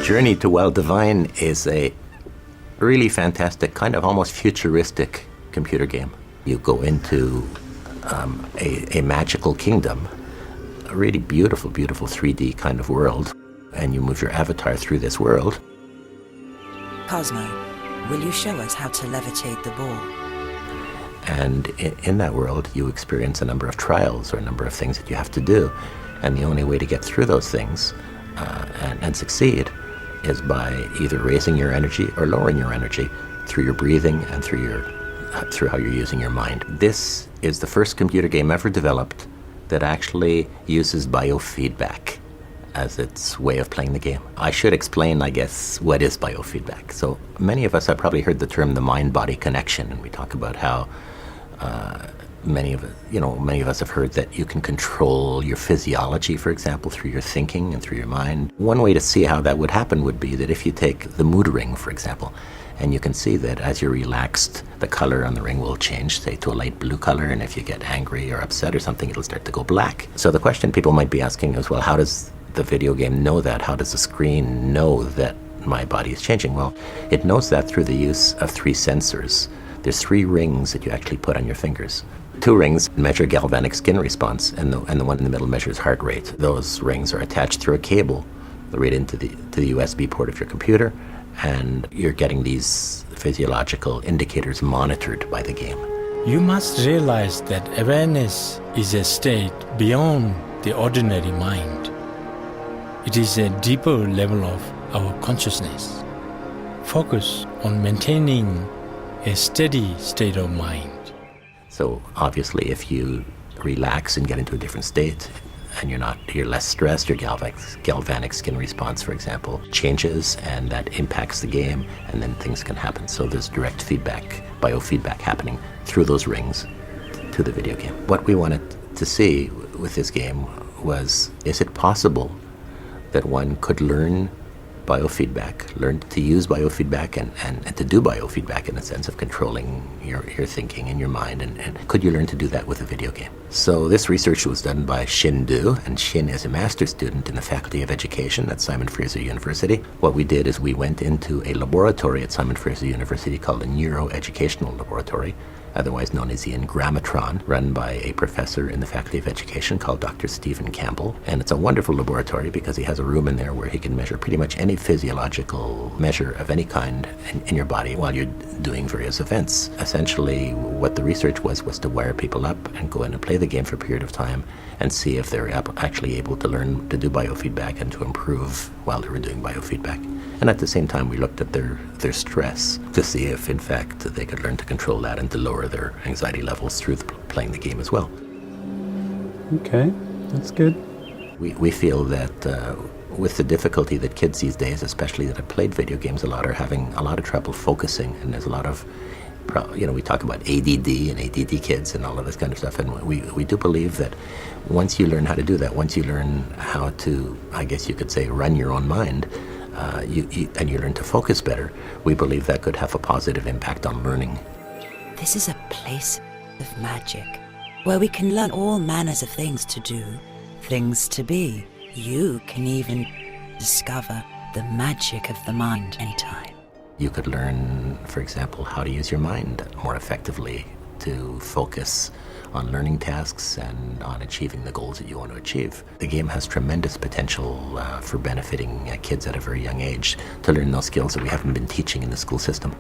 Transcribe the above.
Journey to Wild Divine is a really fantastic, kind of almost futuristic computer game. You go into a magical kingdom, a really beautiful, beautiful 3D kind of world, and you move your avatar through this world. Cosmo, will you show us how to levitate the ball? And in that world, you experience a number of trials or a number of things that you have to do. And the only way to get through those things and succeed is by either raising your energy or lowering your energy through your breathing and through how you're using your mind. This is the first computer game ever developed that actually uses biofeedback as its way of playing the game. I should explain, I guess, what is biofeedback. So many of us have probably heard the term the mind-body connection, and we talk about how many of us have heard that you can control your physiology, for example, through your thinking and through your mind. One way to see how that would happen would be that if you take the mood ring, for example, and you can see that as you're relaxed, the color on the ring will change, say, to a light blue color, and if you get angry or upset or something, it'll start to go black. So the question people might be asking is, well, how does the video game know that? How does the screen know that my body is changing? Well, it knows that through the use of 3 sensors. There's 3 rings that you actually put on your fingers. 2 rings measure galvanic skin response, and the one in the middle measures heart rate. Those rings are attached through a cable right into the USB port of your computer, and you're getting these physiological indicators monitored by the game. You must realize that awareness is a state beyond the ordinary mind. It is a deeper level of our consciousness. Focus on maintaining a steady state of mind. So obviously if you relax and get into a different state and you're less stressed, your galvanic skin response, for example, changes, and that impacts the game, and then things can happen. So there's direct feedback, biofeedback happening through those rings to the video game. What we wanted to see with this game was, is it possible that one could learn biofeedback, learn to use biofeedback and to do biofeedback in a sense of controlling your thinking and your mind, and could you learn to do that with a video game? So this research was done by Xin Du, and Xin is a master's student in the Faculty of Education at Simon Fraser University. What we did is we went into a laboratory at Simon Fraser University called the Neuroeducational Laboratory, otherwise known as ZEN Grammatron, run by a professor in the Faculty of Education called Dr. Stephen Campbell. And it's a wonderful laboratory because he has a room in there where he can measure pretty much any physiological measure of any kind in your body while you're doing various events. Essentially, what the research was to wire people up and go in and play the game for a period of time and see if they're actually able to learn to do biofeedback and to improve while they were doing biofeedback. And at the same time, we looked at their stress to see if, in fact, they could learn to control that and to lower their anxiety levels through playing the game as well. Okay, that's good. We feel that with the difficulty that kids these days, especially that have played video games a lot, are having a lot of trouble focusing, and there's a lot of, we talk about ADD and ADD kids and all of this kind of stuff, and we do believe that once you learn how to do that, once you learn how to, I guess you could say, run your own mind, and you learn to focus better, we believe that could have a positive impact on learning. This is a place of magic, where we can learn all manners of things to do, things to be. You can even discover the magic of the mind anytime. You could learn, for example, how to use your mind more effectively to focus on learning tasks and on achieving the goals that you want to achieve. The game has tremendous potential for benefiting kids at a very young age to learn those skills that we haven't been teaching in the school system.